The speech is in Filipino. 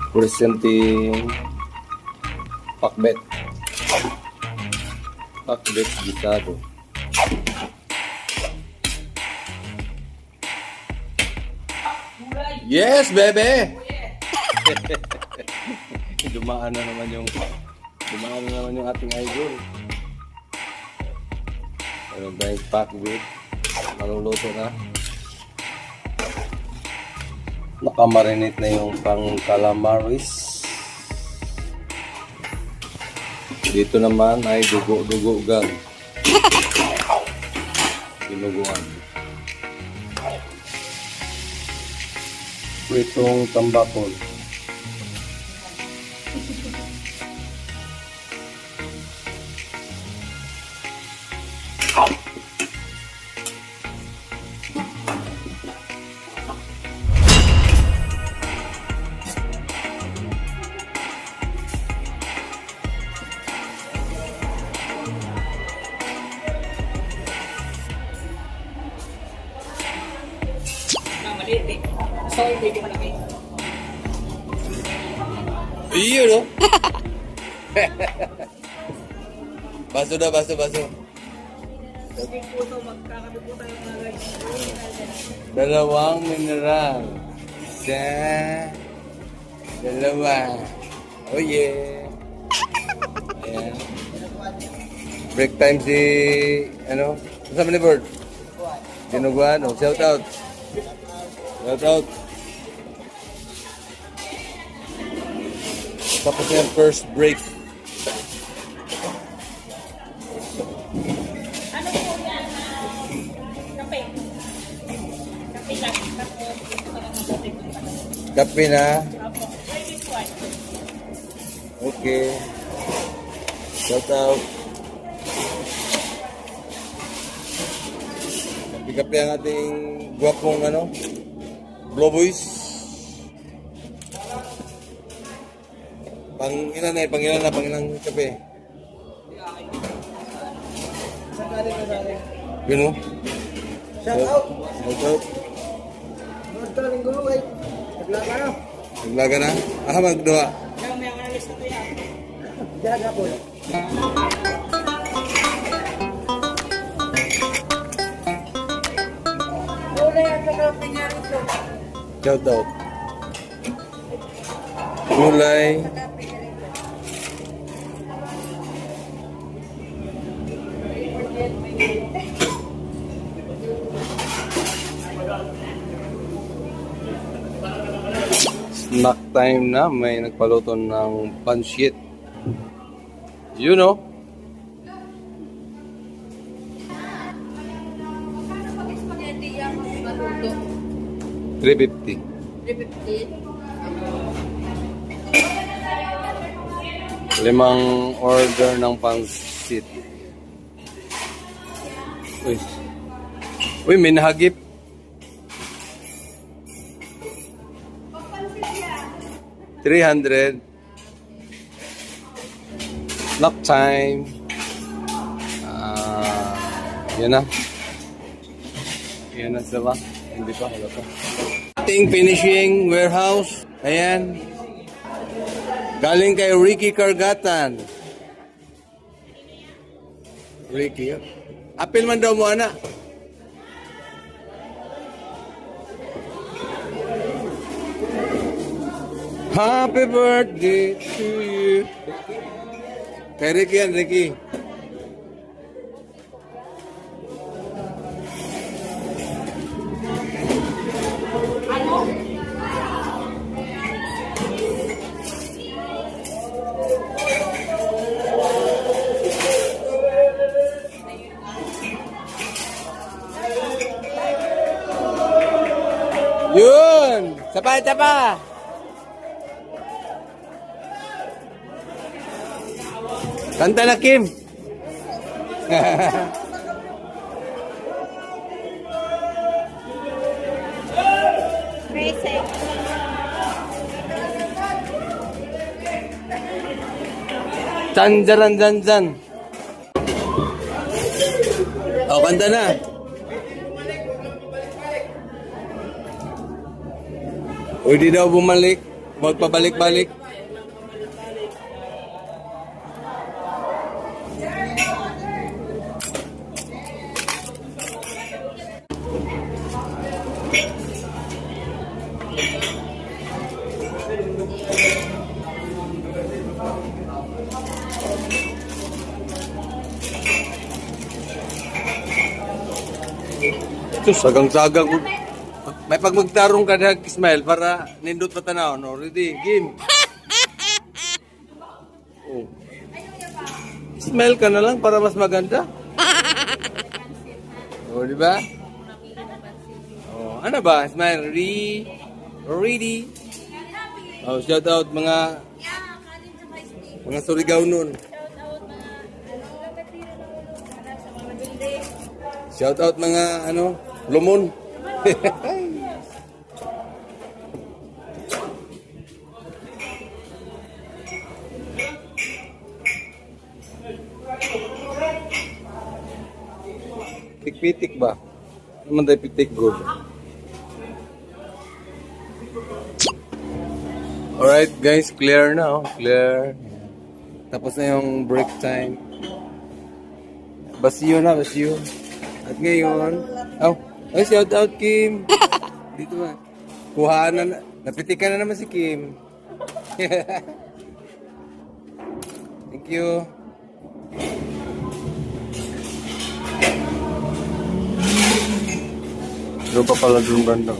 Presenting pakbet. Pakbet gisado. Yes, bebe! Dumaan na naman yung ating idol. Meron tayong pakbet. Maluluto na. Nakamarinate na yung pang calamaris. Dito naman ay dugo-dugo-gan. Dinuguan. Pritong tambakol. Iya no? Baso na, baso. Dalawang mineral. Dalawa. Oh yeah. Ayan. Break time si, ano? Kasama ni Bird? Dinuguan. Oh, shout out. Shout out. Tapos yung first break. Ano po yan? Kape. Kape lang. Kape na. Opo. Try this one. Okay. Shout out. Kape-kape ang ating gwapong ano? Blow boys. Pangilan kape. Yun o. Shout out. Shout out. Magkaling gulo ay. Naglaga na. Naglaga na? Ah, magduha. Kaya may analyst na ito yan. Jaga po. Uli ang kakapi niya rito. Shout out. Gulay. Snack time na, may nagpaluto ng pansit. You know? Paano pag spaghetti yan maluto? 350. 350? Limang order ng pansit. Uy, may nahagip. $300. Lock time. Yan na. Yan na sila. Hindi pa, wala pa. Ating finishing warehouse. Ayan. Galing kay Ricky Kargatan. Ricky. Apil man daw mo, anak. Happy birthday to you. Kay Ricky yan, Ricky. Yun! Sapa! Kanta na, Kim! Basic. Tanjaran. Oh, kanta na! O di daw bumalik. magpabalik-balik. Ito, sagang-sagang. May pag magtarong ka na, Ismail, para nindot pa tanaw, no? Ready, game. Oh. Smile ka na lang para mas maganda. Oh, di ba? Oh, ano ba? Smile, ready. Oh, shout out mga Surigao nun. Shout out mga Lumon. Pitik-pitik ba? Naman tayo pitik good. Alright guys, clear na. Clear. Tapos na yung break time. Basiyo na, basiyo. At ngayon, ay shout out Kim. Dito ba? Kuhaan na, napitikan na naman si Kim. Thank you. Doon pa pala doon banda.